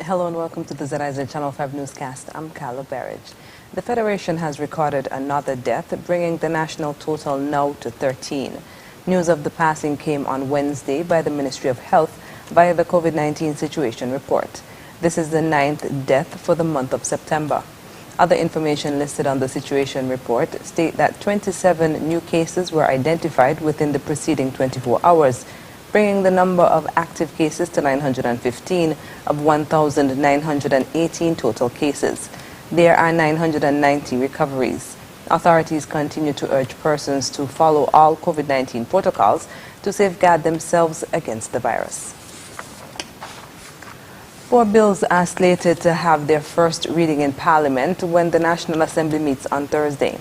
Hello and welcome to the ZIZ Channel 5 newscast. I'm Carla Berridge. The Federation has recorded another death, bringing the national total now to 13. News of the passing came on Wednesday by the Ministry of Health via the COVID-19 situation report. This is the 9th death for the month of September. Other information listed on the situation report state that 27 new cases were identified within the preceding 24 hours, bringing the number of active cases to 915 of 1,918 total cases. There are 990 recoveries. Authorities continue to urge persons to follow all COVID-19 protocols to safeguard themselves against the virus. 4 bills are slated to have their first reading in Parliament when the National Assembly meets on Thursday.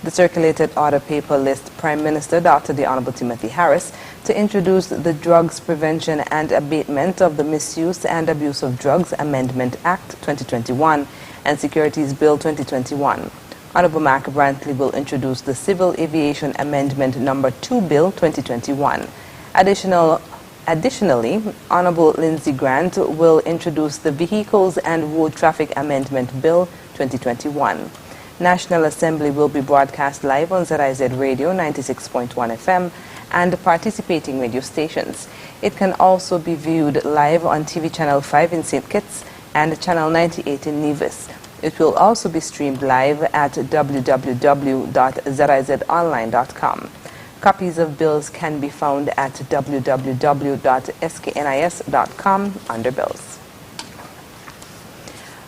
The circulated order paper lists Prime Minister Dr. The Honorable Timothy Harris to introduce the Drugs Prevention and Abatement of the Misuse and Abuse of Drugs Amendment Act 2021 and Securities Bill 2021. Honorable Mark Brantley will introduce the Civil Aviation Amendment Number 2 Bill 2021. Additionally, Honorable Lindsey Grant will introduce the Vehicles and Road Traffic Amendment Bill 2021. National Assembly will be broadcast live on ZIZ Radio 96.1 FM and participating radio stations. It can also be viewed live on TV Channel 5 in St. Kitts and Channel 98 in Nevis. It will also be streamed live at www.zizonline.com. Copies of bills can be found at www.sknis.com under bills.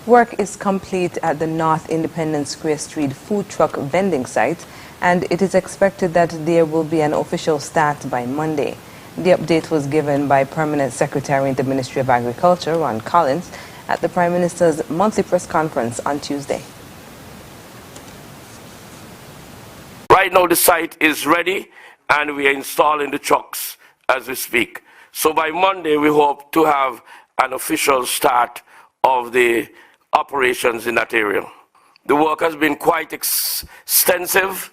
Work is complete at the North Independence Square Street food truck vending site, and it is expected that there will be an official start by Monday. The update was given by Permanent Secretary in the Ministry of Agriculture, Ron Collins, at the Prime Minister's monthly press conference on Tuesday. Right now the site is ready and we are installing the trucks as we speak. So by Monday we hope to have an official start of the operations in that area. The work has been quite extensive,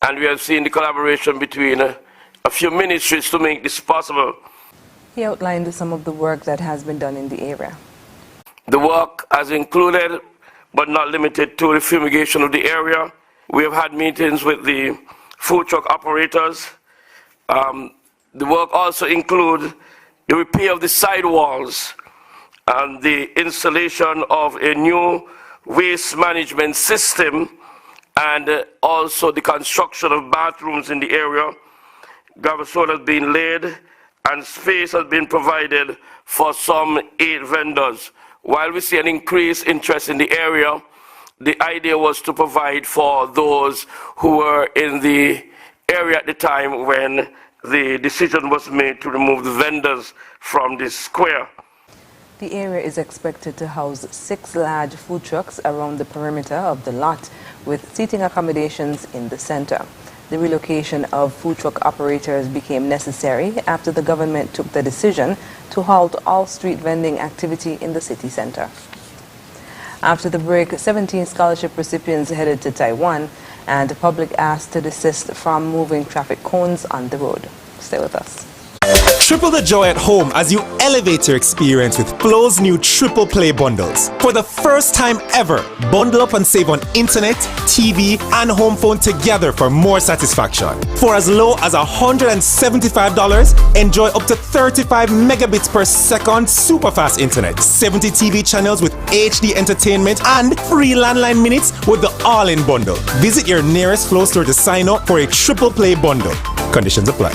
and we have seen the collaboration between a few ministries to make this possible. He outlined some of the work that has been done in the area. The work has included, but not limited to, the fumigation of the area. We have had meetings with the food truck operators. The work also includes the repair of the sidewalls and the installation of a new waste management system, and also the construction of bathrooms in the area. Gravel soil has been laid and space has been provided for some 8 vendors. While we see an increased interest in the area, the idea was to provide for those who were in the area at the time when the decision was made to remove the vendors from the square. The area is expected to house 6 large food trucks around the perimeter of the lot, with seating accommodations in the center. The relocation of food truck operators became necessary after the government took the decision to halt all street vending activity in the city center. After the break, 17 scholarship recipients headed to Taiwan, and the public asked to desist from moving traffic cones on the road. Stay with us. Triple the joy at home as you elevate your experience with Flo's new Triple Play bundles. For the first time ever, bundle up and save on internet, TV, and home phone together for more satisfaction. For as low as $175, enjoy up to 35 megabits per second super fast internet, 70 TV channels with HD entertainment, and free landline minutes with the all-in bundle. Visit your nearest Flo store to sign up for a Triple Play bundle. Conditions apply.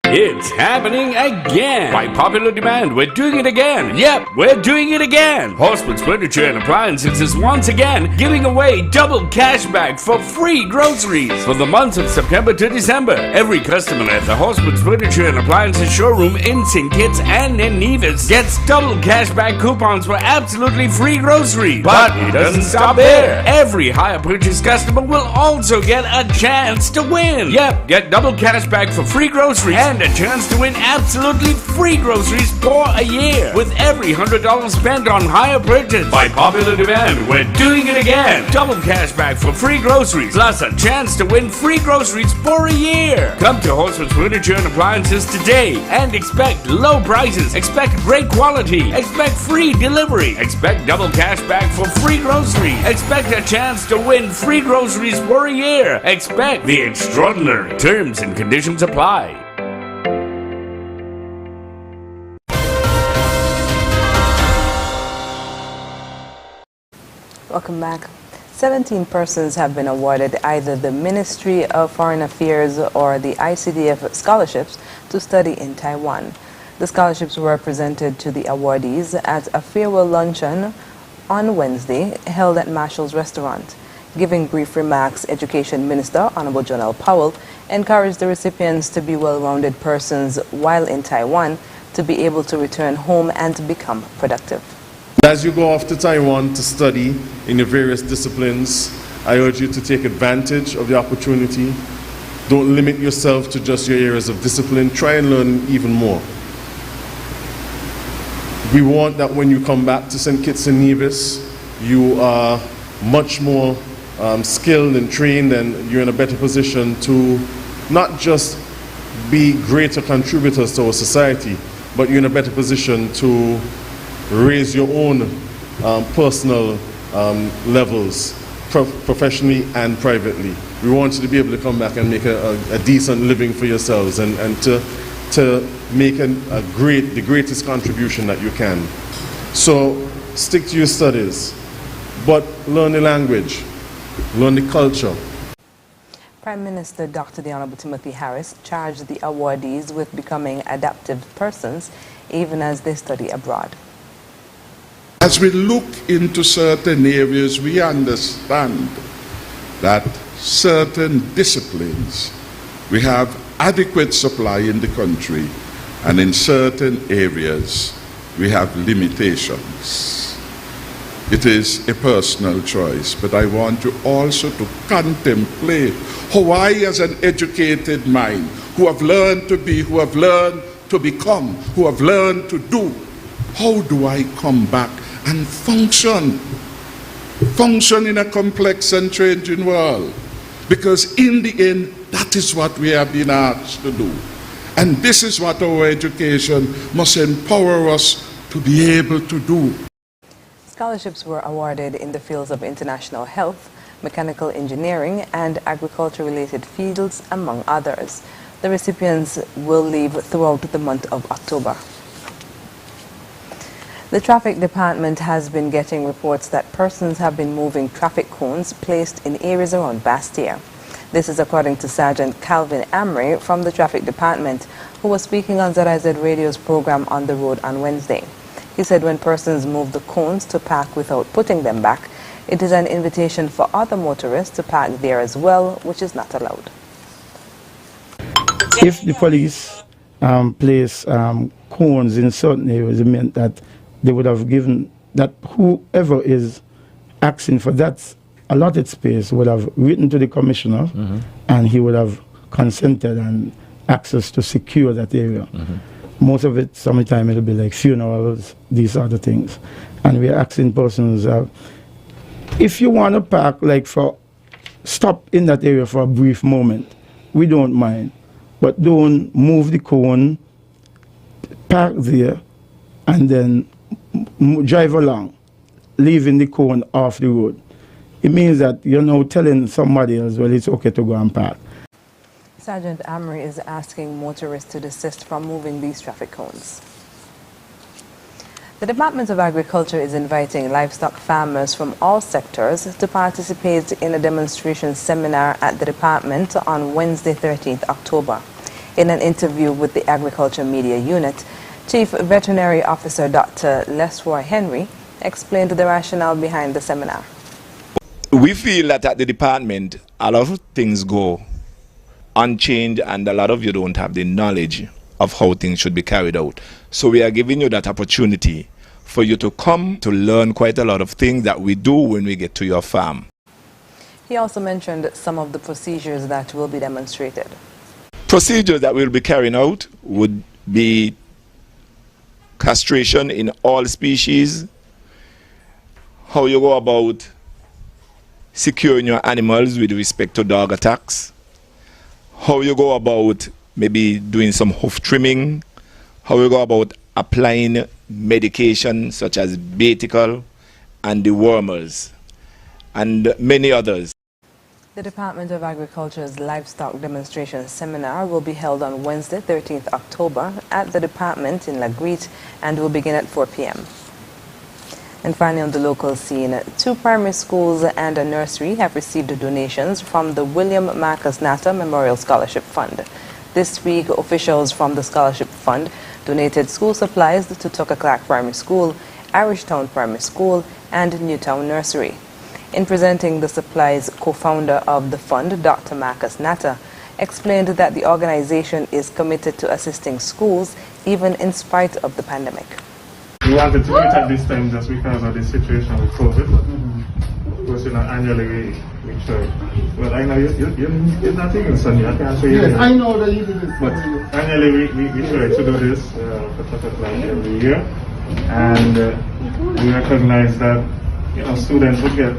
It's happening again. By popular demand, we're doing it again. Yep, we're doing it again. Horseman's Furniture and Appliances is once again giving away double cash back for free groceries. For the months of September to December, every customer at the Horseman's Furniture and Appliances showroom in St. Kitts and in Nevis gets double cash back coupons for absolutely free groceries. But it doesn't stop there. Every higher purchase customer will also get a chance to win. Yep, get double cash back for free groceries and a chance to win absolutely free groceries for a year with every $100 spent on higher purchase. By popular demand, we're doing it again. Double cash back for free groceries, plus a chance to win free groceries for a year. Come to Horseman's Furniture and Appliances today and expect low prices, expect great quality, expect free delivery, expect double cash back for free groceries, expect a chance to win free groceries for a year, expect the extraordinary. Terms and conditions apply. Welcome back. 17 persons have been awarded either the Ministry of Foreign Affairs or the ICDF scholarships to study in Taiwan. The scholarships were presented to the awardees at a farewell luncheon on Wednesday held at Marshall's Restaurant. Giving brief remarks, Education Minister Honorable Jonelle Powell encouraged the recipients to be well-rounded persons while in Taiwan to be able to return home and to become productive. As you go off to Taiwan to study in your various disciplines, I urge you to take advantage of the opportunity. Don't limit yourself to just your areas of discipline. Try and learn even more. We want that when you come back to St. Kitts and Nevis, you are much more skilled and trained, and you're in a better position to not just be greater contributors to our society, but you're in a better position to raise your own personal levels, professionally and privately. We want you to be able to come back and make a decent living for yourselves and to make the greatest contribution that you can. So stick to your studies, but learn the language, learn the culture. Prime Minister Dr. The Honorable Timothy Harris charged the awardees with becoming adaptive persons even as they study abroad. As we look into certain areas, we understand that certain disciplines, we have adequate supply in the country, and in certain areas, we have limitations. It is a personal choice, but I want you also to contemplate how I, as an educated mind, who have learned to be, who have learned to become, who have learned to do, how do I come back and function in a complex and changing world? Because in the end, that is what we have been asked to do. And this is what our education must empower us to be able to do. Scholarships were awarded in the fields of international health, mechanical engineering, and agriculture-related fields, among others. The recipients will leave throughout the month of October. The Traffic Department has been getting reports that persons have been moving traffic cones placed in areas around Bastia. This is according to Sergeant Calvin Amry from the Traffic Department, who was speaking on ZIZ Radio's program On the Road on Wednesday. He said when persons move the cones to park without putting them back, it is an invitation for other motorists to park there as well, which is not allowed. If the police place cones in certain areas, it meant that they would have given that whoever is asking for that allotted space would have written to the commissioner, and he would have consented and access to secure that area. Most of it, sometimes it'll be like funerals, these other things. And we're asking persons, if you want to park, like stop in that area for a brief moment, we don't mind. But don't move the cone, park there, and then drive along, leaving the cone off the road. It means that you're now telling somebody else, well, it's okay to go and park. Sergeant Amry is asking motorists to desist from moving these traffic cones. The Department of Agriculture is inviting livestock farmers from all sectors to participate in a demonstration seminar at the department on Wednesday, 13th October. In an interview with the Agriculture Media Unit, Chief Veterinary Officer Dr. Lesroy Henry explained the rationale behind the seminar. We feel that at the department, a lot of things go unchanged and a lot of you don't have the knowledge of how things should be carried out. So we are giving you that opportunity for you to come to learn quite a lot of things that we do when we get to your farm. He also mentioned some of the procedures that will be demonstrated. Procedures that we'll be carrying out, would be castration in all species, how you go about securing your animals with respect to dog attacks, how you go about maybe doing some hoof trimming, how you go about applying medication such as Batical and dewormers, and many others. The Department of Agriculture's Livestock Demonstration Seminar will be held on Wednesday, 13th October at the department in La Grite and will begin at 4 p.m. And finally, on the local scene, 2 primary schools and a nursery have received donations from the William Marcus Natta Memorial Scholarship Fund. This week, officials from the Scholarship Fund donated school supplies to Tucker Clark Primary School, Irish Town Primary School, and Newtown Nursery. In presenting the supplies, co-founder of the fund, Dr. Marcus Natta, explained that the organization is committed to assisting schools even in spite of the pandemic. We wanted to meet at this time just because of the situation with COVID, but of course, annually we try. Well, I know you're not even Sunday, I can't say you. Yes, I know that you do this. But annually we try to do this for Tucker Clark every year, and we recognize that students would get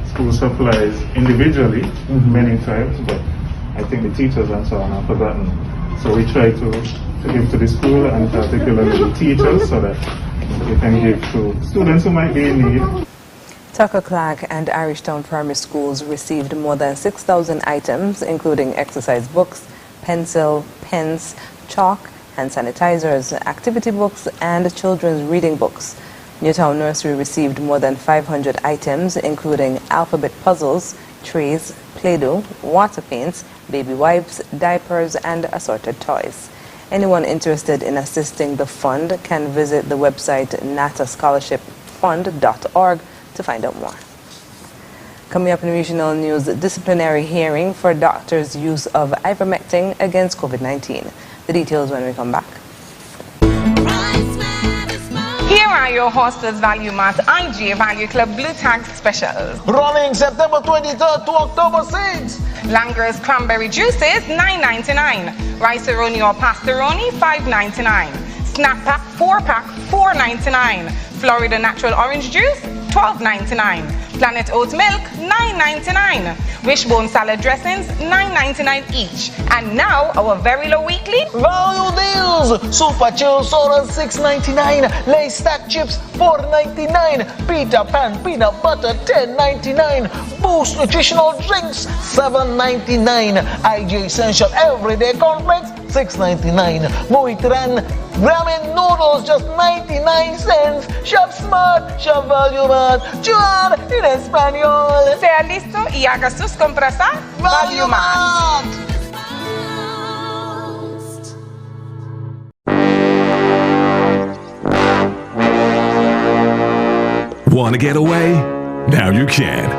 school supplies individually many times, but I think the teachers and so on have forgotten. So we try to give to the school and particularly the teachers so that we can give to students who might be in need. Tucker Clark and Irish Town Primary Schools received more than 6,000 items, including exercise books, pencil, pens, chalk, hand sanitizers, activity books, and children's reading books. Newtown Nursery received more than 500 items, including alphabet puzzles, trays, Play-Doh, water paints, baby wipes, diapers, and assorted toys. Anyone interested in assisting the fund can visit the website nattascholarshipfund.org to find out more. Coming up in regional news, disciplinary hearing for doctors' use of ivermectin against COVID-19. The details when we come back. Here are your Hostels Value Mart IG Value Club Blue Tag Specials. Running September 23rd to October 6th. Langer's Cranberry Juices, $9.99. Rice-A-Roni or Pastoroni, $5.99. Snap Pack 4-pack, $4.99. Florida Natural Orange Juice, $12.99. Planet Oat Milk, $9.99. Wishbone Salad Dressings, $9.99 each. And now, our very low weekly Value deals! Super Chill Soda, $6.99. Lay Stack Chips, $4.99. Peter Pan Peanut Butter, $10.99. Boost Nutritional Drinks, $7.99. IG Essential Everyday Complex, $6.99. Moitran Ramen Noodles, just 99 cents. Shop smart, shop value mart. Juan in español. Sea listo y haga sus compras a Value Mart. Want to get away? Now you can.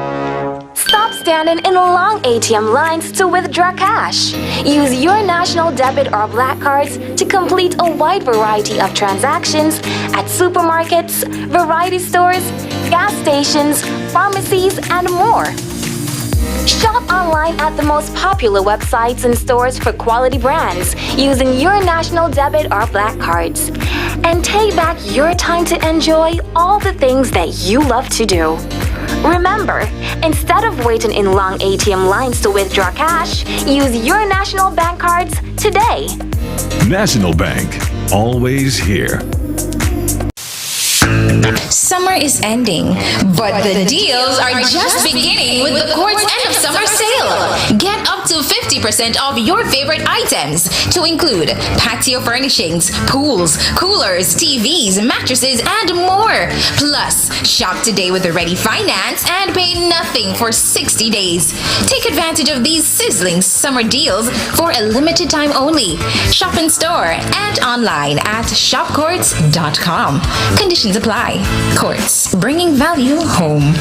Stop standing in long ATM lines to withdraw cash. Use your national debit or black cards to complete a wide variety of transactions at supermarkets, variety stores, gas stations, pharmacies, and more. Shop online at the most popular websites and stores for quality brands using your national debit or black cards. And take back your time to enjoy all the things that you love to do. Remember, instead of waiting in long ATM lines to withdraw cash, use your National Bank cards today. National Bank, always here. Summer is ending, but the deals are just beginning with the Court's end of summer sale. Get up to 50% off your favorite items, to include patio furnishings, pools, coolers, TVs, mattresses, and more. Plus, shop today with a ready finance and pay nothing for 60 days. Take advantage of these sizzling summer deals for a limited time only. Shop in store and online at shopcourts.com. Conditions apply. Courts, bringing value home.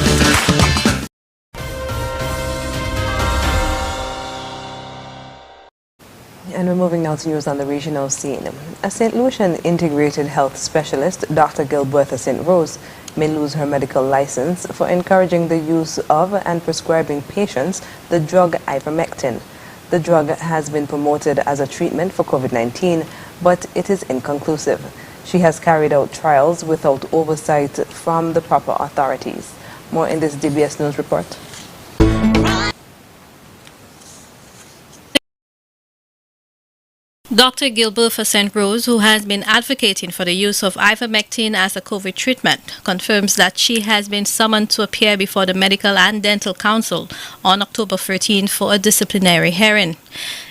And we're moving now to news on the regional scene. A St. Lucian integrated health specialist, Dr. Gilbertha St. Rose, may lose her medical license for encouraging the use of and prescribing patients the drug ivermectin. The drug has been promoted as a treatment for COVID-19, but it is inconclusive. She has carried out trials without oversight from the proper authorities. More in this DBS News report. Dr. Gilbertha St. Rose, who has been advocating for the use of ivermectin as a COVID treatment, confirms that she has been summoned to appear before the Medical and Dental Council on October 13 for a disciplinary hearing.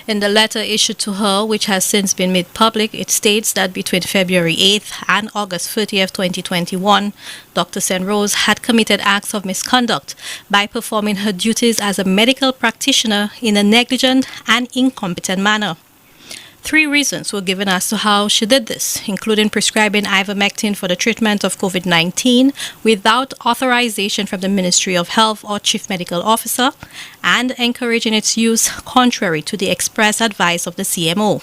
In the letter issued to her, which has since been made public, it states that between February 8th and August 30th, 2021, Dr. St. Rose had committed acts of misconduct by performing her duties as a medical practitioner in a negligent and incompetent manner. 3 reasons were given as to how she did this, including prescribing ivermectin for the treatment of COVID-19 without authorization from the Ministry of Health or Chief Medical Officer, and encouraging its use contrary to the express advice of the CMO.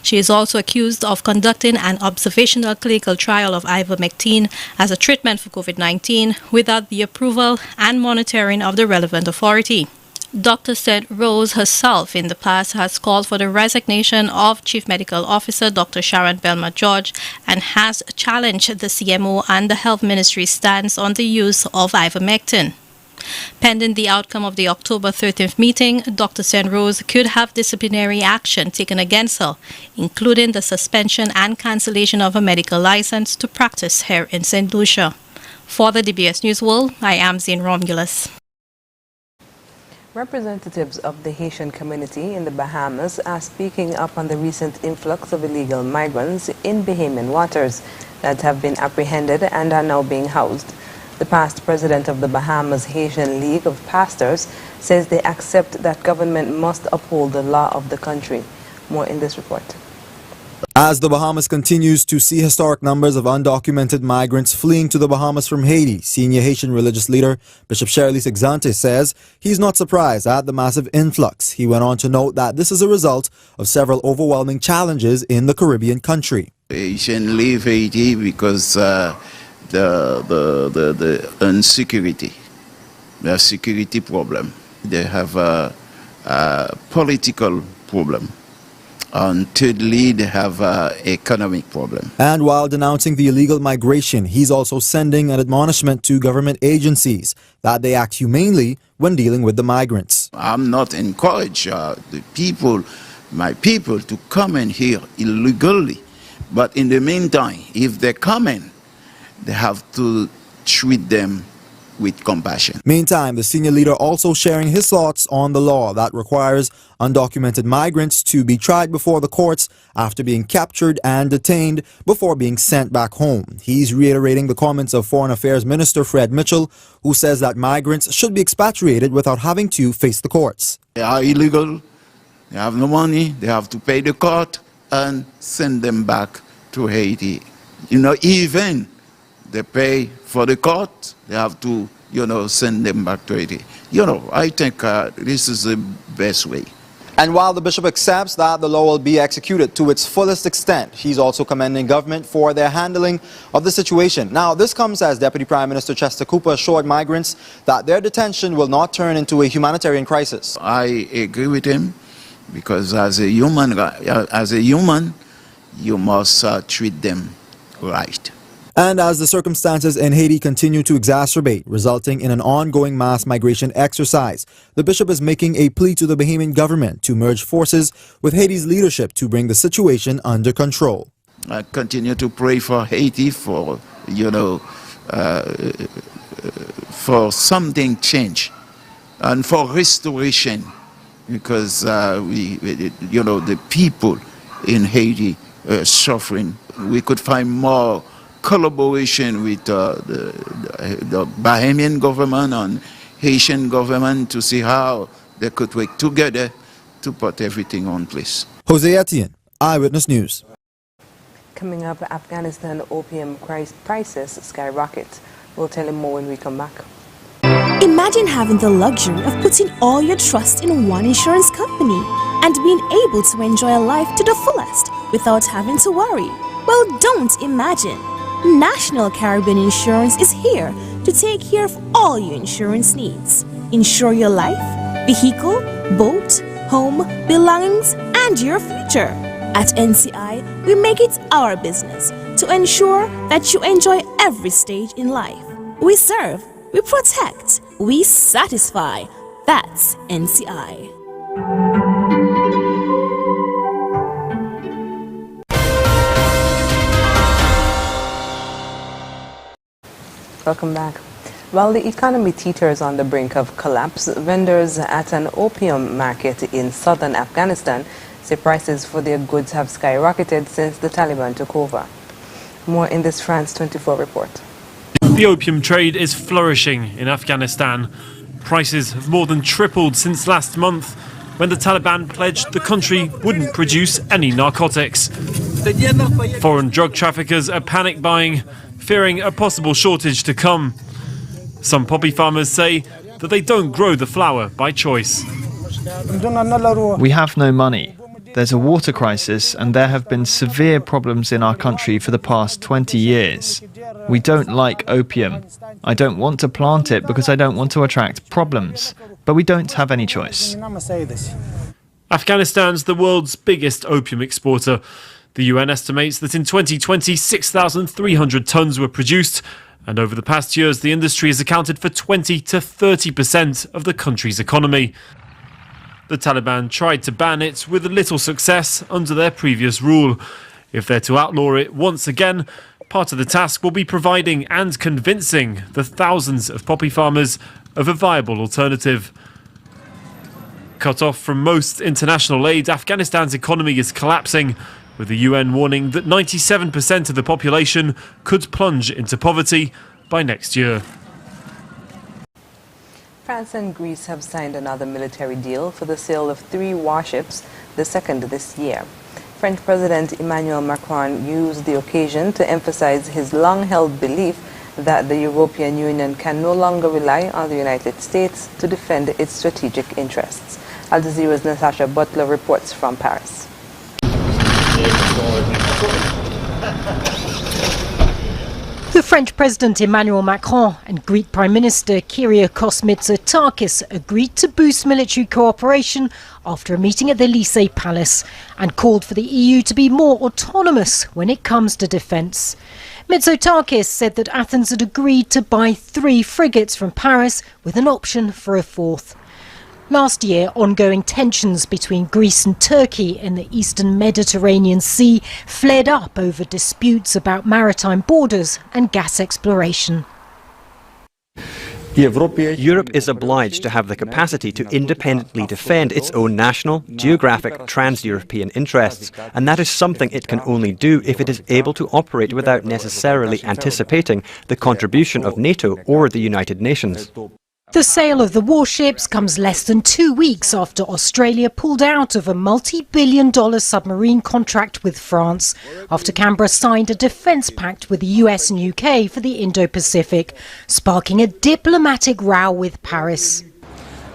She is also accused of conducting an observational clinical trial of ivermectin as a treatment for COVID-19 without the approval and monitoring of the relevant authority. Dr. St. Rose herself in the past has called for the resignation of Chief Medical Officer Dr. Sharon Belma George and has challenged the CMO and the Health Ministry's stance on the use of ivermectin. Pending the outcome of the October 13th meeting, Dr. St. Rose could have disciplinary action taken against her, including the suspension and cancellation of a medical license to practice here in St. Lucia. For the DBS News World, I am Zane Romulus. Representatives of the Haitian community in the Bahamas are speaking up on the recent influx of illegal migrants in Bahamian waters that have been apprehended and are now being housed. The past president of the Bahamas Haitian League of Pastors says they accept that government must uphold the law of the country. More in this report. As the Bahamas continues to see historic numbers of undocumented migrants fleeing to the Bahamas from Haiti, senior Haitian religious leader Bishop Shirley Sexante says he's not surprised at the massive influx. He went on to note that this is a result of several overwhelming challenges in the Caribbean country. Haitians leave Haiti because the insecurity, the security problem. They have a political problem. And thirdly, they have an economic problem. And while denouncing the illegal migration, he's also sending an admonishment to government agencies that they act humanely when dealing with the migrants. I'm not encouraging my people to come in here illegally. But in the meantime, if they come in, they have to treat them with compassion. Meantime, the senior leader also sharing his thoughts on the law that requires undocumented migrants to be tried before the courts after being captured and detained before being sent back home. He's reiterating the comments of Foreign Affairs Minister Fred Mitchell, who says that migrants should be expatriated without having to face the courts. They are illegal, they have no money, they have to pay the court and send them back to Haiti. Even they pay for the court, they have to, send them back to Haiti. I think this is the best way. And while the bishop accepts that the law will be executed to its fullest extent, he's also commending government for their handling of the situation. Now, this comes as Deputy Prime Minister Chester Cooper assured migrants that their detention will not turn into a humanitarian crisis. I agree with him because as a human, you must treat them right. And as the circumstances in Haiti continue to exacerbate, resulting in an ongoing mass migration exercise, the bishop is making a plea to the Bahamian government to merge forces with Haiti's leadership to bring the situation under control. I continue to pray for Haiti for something change and for restoration because the people in Haiti are suffering. We could find more collaboration with the Bahamian government and Haitian government to see how they could work together to put everything on place. Jose Etienne, Eyewitness News. Coming up, Afghanistan opium prices skyrocket. We'll tell you more when we come back. Imagine having the luxury of putting all your trust in one insurance company and being able to enjoy a life to the fullest without having to worry. Well, don't imagine. National Caribbean Insurance is here to take care of all your insurance needs. Insure your life, vehicle, boat, home, belongings, and your future. At NCI, we make it our business to ensure that you enjoy every stage in life. We serve, we protect, we satisfy. That's NCI. Welcome back. While the economy teeters on the brink of collapse, vendors at an opium market in southern Afghanistan say prices for their goods have skyrocketed since the Taliban took over. More in this France 24 report. The opium trade is flourishing in Afghanistan. Prices have more than tripled since last month, when the Taliban pledged the country wouldn't produce any narcotics. Foreign drug traffickers are panic buying, fearing a possible shortage to come. Some poppy farmers say that they don't grow the flower by choice. We have no money. There's a water crisis and there have been severe problems in our country for the past 20 years. We don't like opium. I don't want to plant it because I don't want to attract problems. But we don't have any choice. Afghanistan's the world's biggest opium exporter. The UN estimates that in 2020, 6,300 tons were produced, and over the past years, the industry has accounted for 20 to 30% of the country's economy. The Taliban tried to ban it with little success under their previous rule. If they're to outlaw it once again, part of the task will be providing and convincing the thousands of poppy farmers of a viable alternative. Cut off from most international aid, Afghanistan's economy is collapsing, with the UN warning that 97% of the population could plunge into poverty by next year. France and Greece have signed another military deal for the sale of 3 warships, the second this year. French President Emmanuel Macron used the occasion to emphasize his long-held belief that the European Union can no longer rely on the United States to defend its strategic interests. Al Jazeera's Natasha Butler reports from Paris. The French President Emmanuel Macron and Greek Prime Minister Kyriakos Mitsotakis agreed to boost military cooperation after a meeting at the Élysée Palace and called for the EU to be more autonomous when it comes to defence. Mitsotakis said that Athens had agreed to buy 3 frigates from Paris with an option for a 4th. Last year, ongoing tensions between Greece and Turkey in the eastern Mediterranean Sea flared up over disputes about maritime borders and gas exploration. Europe is obliged to have the capacity to independently defend its own national, geographic, trans-European interests, and that is something it can only do if it is able to operate without necessarily anticipating the contribution of NATO or the United Nations. The sale of the warships comes less than 2 weeks after Australia pulled out of a multi-billion-dollar submarine contract with France, after Canberra signed a defence pact with the US and UK for the Indo-Pacific, sparking a diplomatic row with Paris.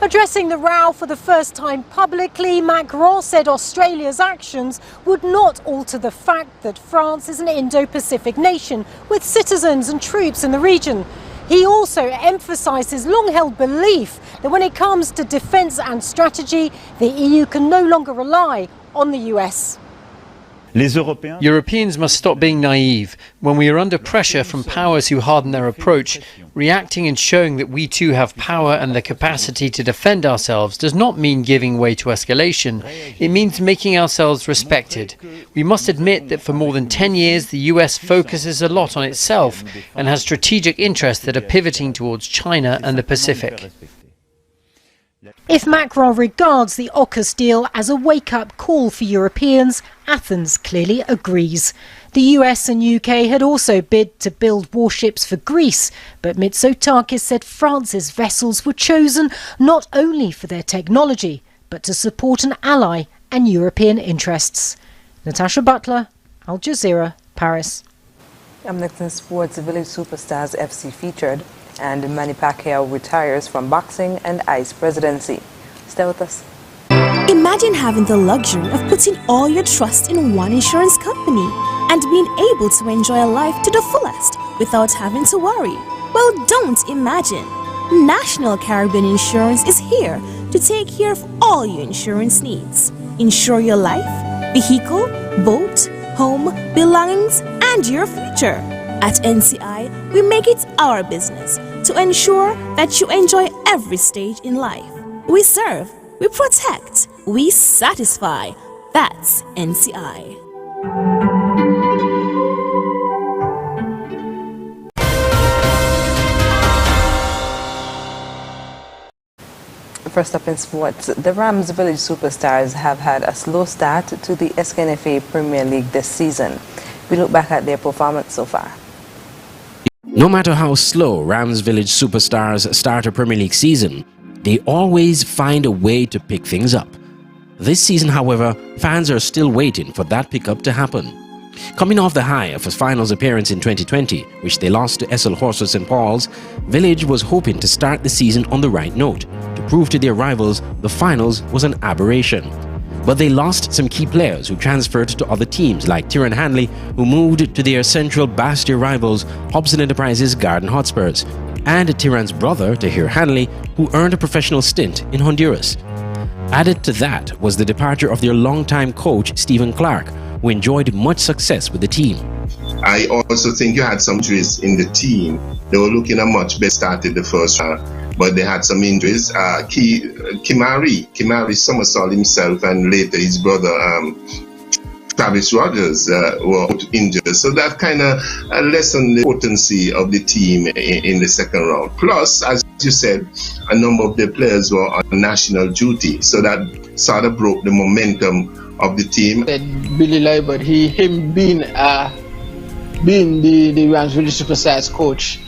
Addressing the row for the first time publicly, Macron said Australia's actions would not alter the fact that France is an Indo-Pacific nation with citizens and troops in the region. He also emphasised his long-held belief that when it comes to defence and strategy, the EU can no longer rely on the US. Europeans must stop being naive. When we are under pressure from powers who harden their approach, reacting and showing that we too have power and the capacity to defend ourselves does not mean giving way to escalation. It means making ourselves respected. We must admit that for more than 10 years the US focuses a lot on itself and has strategic interests that are pivoting towards China and the Pacific. If Macron regards the AUKUS deal as a wake-up call for Europeans, Athens clearly agrees. The US and UK had also bid to build warships for Greece, but Mitsotakis said France's vessels were chosen not only for their technology, but to support an ally and European interests. Natasha Butler, Al Jazeera, Paris. Next in sports, Village Superstars FC featured, and Manny Pacquiao retires from boxing and ICE presidency. Stay with us. Imagine having the luxury of putting all your trust in one insurance company and being able to enjoy a life to the fullest without having to worry. Well, don't imagine. National Caribbean Insurance is here to take care of all your insurance needs. Insure your life, vehicle, boat, home, belongings, and your future. At NCI, we make it our business to ensure that you enjoy every stage in life. We serve, we protect, we satisfy. That's NCI. First up in sports, the Rams Village Superstars have had a slow start to the SKNFA Premier League this season. We look back at their performance so far. No matter how slow Rams Village Superstars start a Premier League season, they always find a way to pick things up. This season, however, fans are still waiting for that pickup to happen. Coming off the high of a finals appearance in 2020, which they lost to SL Horses St. Paul's, Village was hoping to start the season on the right note, to prove to their rivals the finals was an aberration. But they lost some key players who transferred to other teams like Tyrone Hanley, who moved to their Central Bastia rivals Hobson Enterprises Garden Hotspurs, and Tyrone's brother, Tahir Hanley, who earned a professional stint in Honduras. Added to that was the departure of their longtime coach Stephen Clark, who enjoyed much success with the team. I also think you had some injuries in the team. They were looking at much better start in the first round, but they had some injuries. Kimari somersault himself, and later his brother Travis Rogers were injured. So that kind of lessened the potency of the team in the second round. Plus, as you said, a number of the players were on national duty, so that sort of broke the momentum of the team. Billy Liebert, him being the Rams Village Superstars coach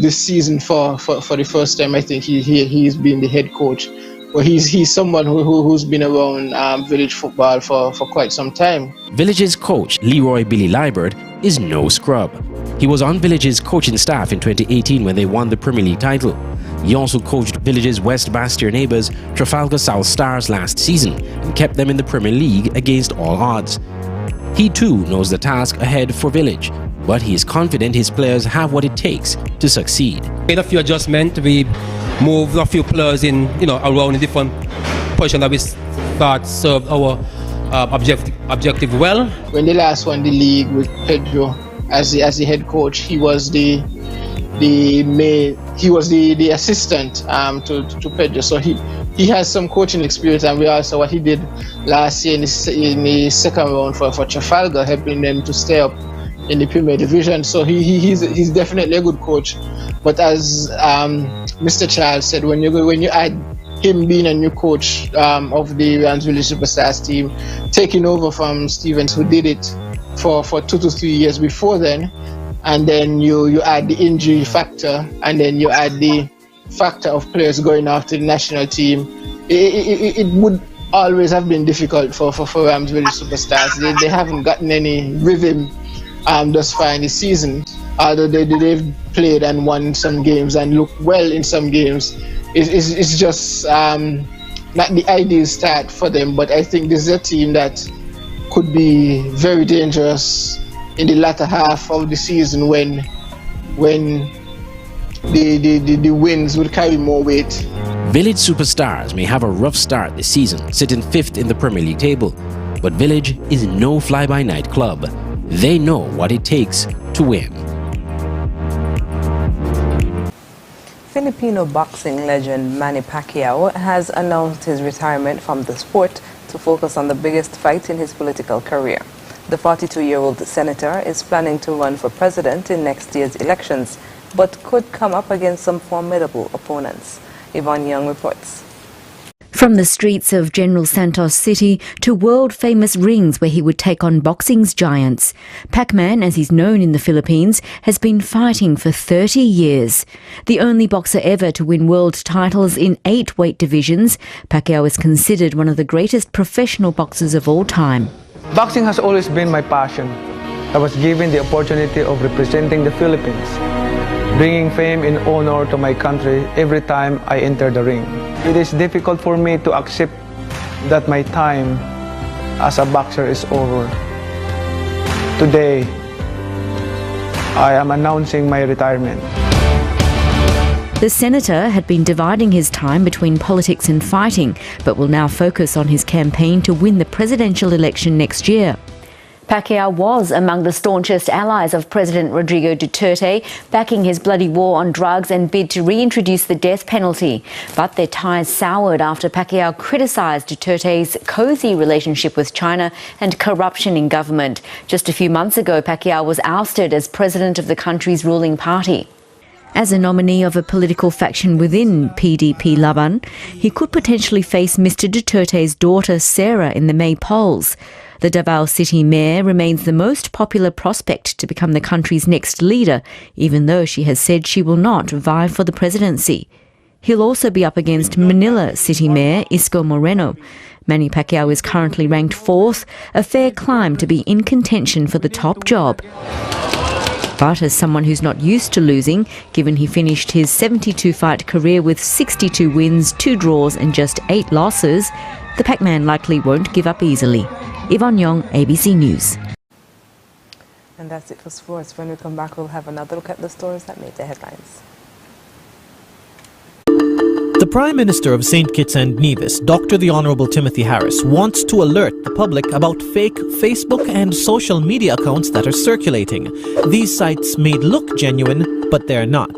this season for the first time, I think he's been the head coach. But he's someone who's been around village football for quite some time. Village's coach, Leroy Billy Liebert, is no scrub. He was on Village's coaching staff in 2018 when they won the Premier League title. He also coached Village's West Bastia neighbours, Trafalgar South Stars, last season and kept them in the Premier League against all odds. He too knows the task ahead for Village, but he is confident his players have what it takes to succeed. Made a few adjustments. We moved a few players in, around in different positions that we thought served our objective well. When they last won the league with Pedro as the head coach, he was the assistant to Pedro, so he has some coaching experience, and we also what he did last year in the second round for Trafalgar, helping them to stay up in the Premier Division. So he's definitely a good coach. But as Mr. Charles said, when you add him being a new coach of the Rams Village Superstars team, taking over from Stevens, who did it for 2 to 3 years before then, and then you add the injury factor, and then you add the factor of players going after the national team, it would always have been difficult for Rams Village Superstars. They haven't gotten any rhythm thus far in the season, although they've played and won some games and looked well in some games. It's just not the ideal start for them, but I think this is a team that could be very dangerous in the latter half of the season when the wins will carry more weight. Village Superstars may have a rough start this season, sitting 5th in the Premier League table, but Village is no fly-by-night club. They know what it takes to win. Filipino boxing legend Manny Pacquiao has announced his retirement from the sport to focus on the biggest fight in his political career. The 42-year-old senator is planning to run for president in next year's elections, but could come up against some formidable opponents. Yvonne Young reports. From the streets of General Santos City to world-famous rings where he would take on boxing's giants, Pac-Man, as he's known in the Philippines, has been fighting for 30 years. The only boxer ever to win world titles in 8 weight divisions, Pacquiao is considered one of the greatest professional boxers of all time. Boxing has always been my passion. I was given the opportunity of representing the Philippines, bringing fame and honor to my country every time I enter the ring. It is difficult for me to accept that my time as a boxer is over. Today, I am announcing my retirement. The senator had been dividing his time between politics and fighting, but will now focus on his campaign to win the presidential election next year. Pacquiao was among the staunchest allies of President Rodrigo Duterte, backing his bloody war on drugs and bid to reintroduce the death penalty. But their ties soured after Pacquiao criticised Duterte's cosy relationship with China and corruption in government. Just a few months ago, Pacquiao was ousted as president of the country's ruling party. As a nominee of a political faction within PDP Laban, he could potentially face Mr. Duterte's daughter Sarah in the May polls. The Davao City Mayor remains the most popular prospect to become the country's next leader, even though she has said she will not vie for the presidency. He'll also be up against Manila City Mayor Isko Moreno. Manny Pacquiao is currently ranked 4th, a fair climb to be in contention for the top job. But as someone who's not used to losing, given he finished his 72-fight career with 62 wins, 2 draws and just 8 losses, the Pac-Man likely won't give up easily. Yvonne Yong, ABC News. And that's it for sports. When we come back, we'll have another look at the stories that made the headlines. The Prime Minister of St. Kitts and Nevis, Dr. the Honourable Timothy Harris, wants to alert the public about fake Facebook and social media accounts that are circulating. These sites may look genuine, but they're not.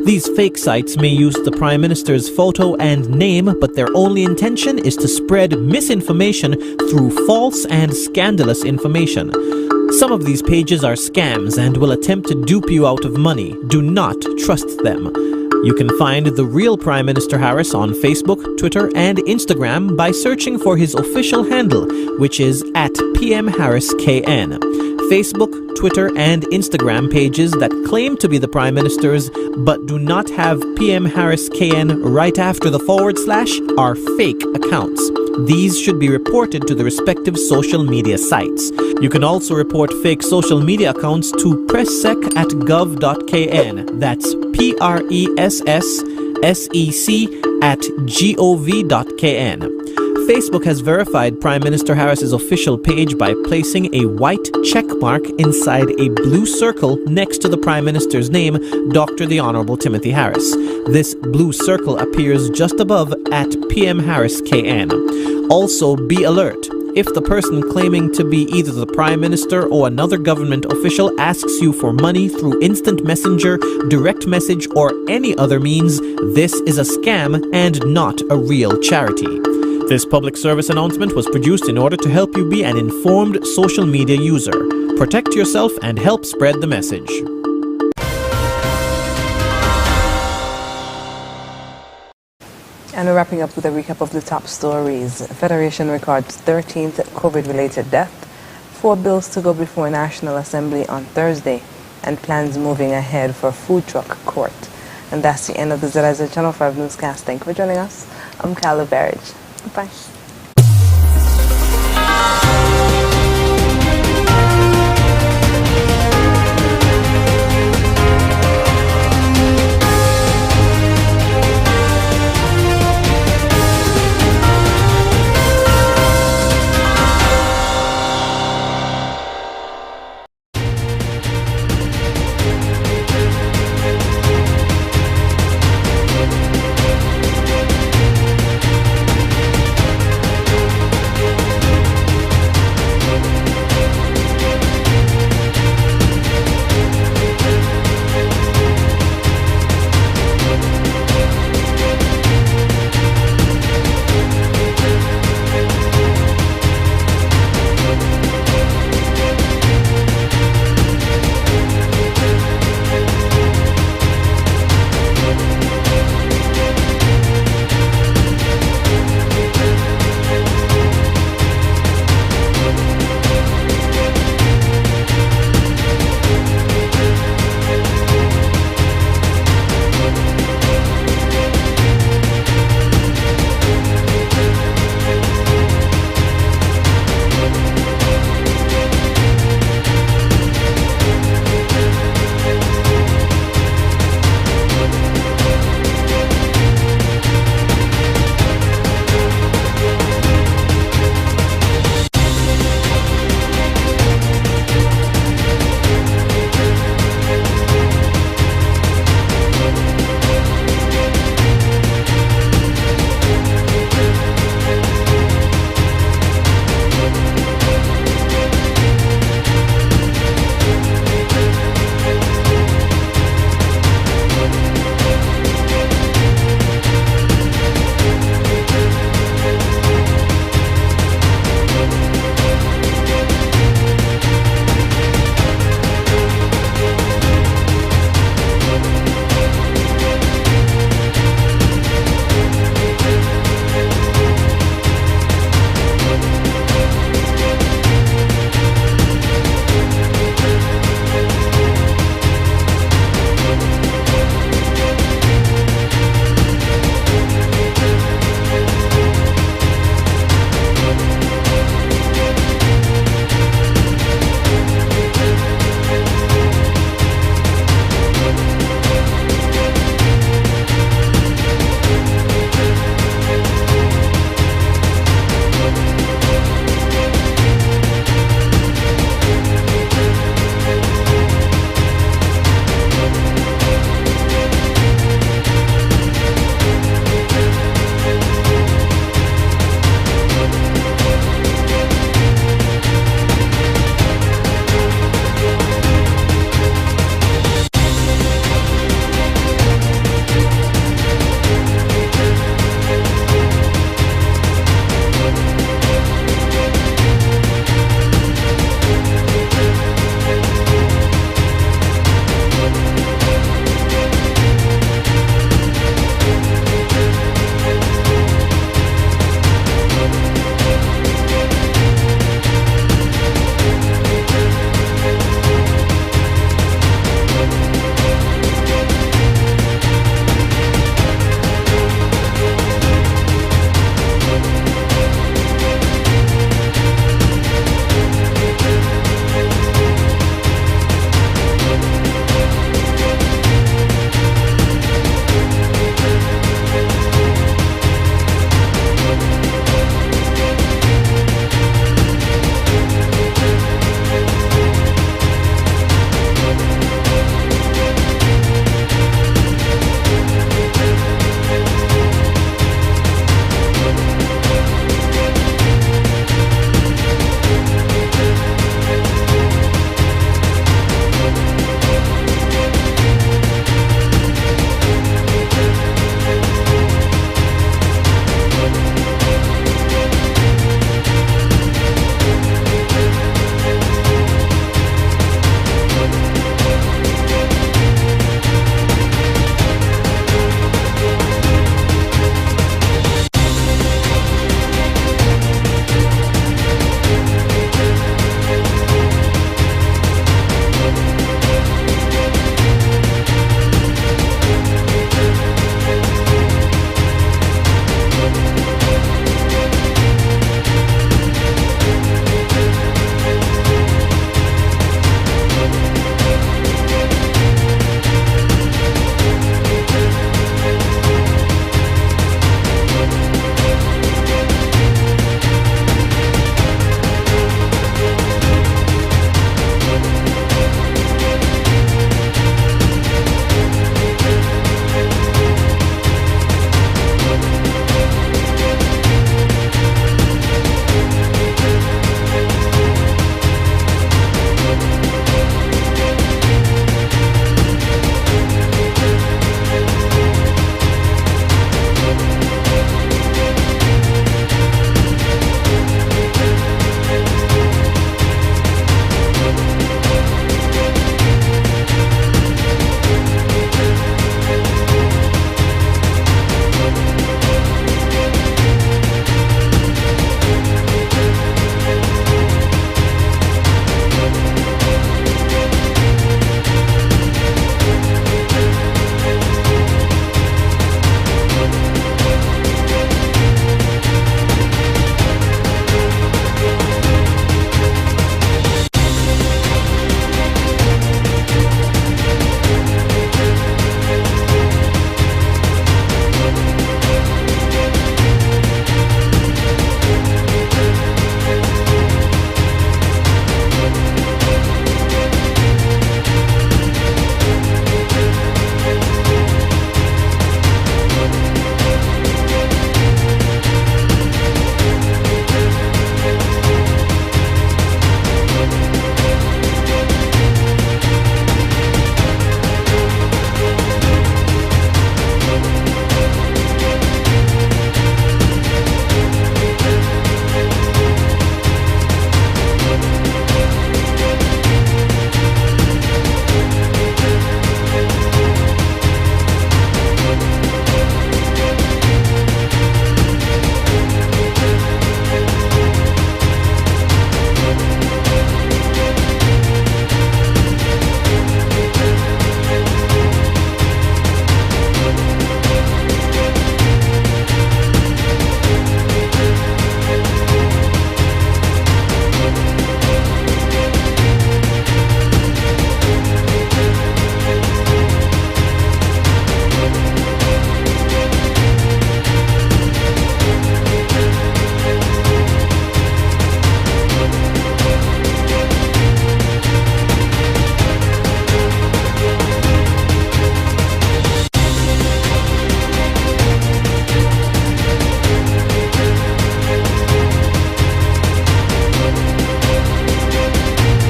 These fake sites may use the Prime Minister's photo and name, but their only intention is to spread misinformation through false and scandalous information. Some of these pages are scams and will attempt to dupe you out of money. Do not trust them. You can find the real Prime Minister Harris on Facebook, Twitter and Instagram by searching for his official handle, which is @PMHarrisKN. Facebook, Twitter and Instagram pages that claim to be the Prime Minister's but do not have PM Harris KN right after the / are fake accounts. These should be reported to the respective social media sites. You can also report fake social media accounts to presssec@gov.kn. That's PRESSEC@gov.kn. Facebook has verified Prime Minister Harris's official page by placing a white check mark inside a blue circle next to the Prime Minister's name, Dr. the Honourable Timothy Harris. This blue circle appears just above @PMHarrisKN. Also, be alert. If the person claiming to be either the Prime Minister or another government official asks you for money through instant messenger, direct message, or any other means, this is a scam and not a real charity. This public service announcement was produced in order to help you be an informed social media user. Protect yourself and help spread the message. And we're wrapping up with a recap of the top stories. Federation records 13th COVID-related death, 4 bills to go before National Assembly on Thursday, and plans moving ahead for food truck court. And that's the end of the ZIZ Channel 5 newscast. Thank you for joining us. I'm Carla Barrage. Bye.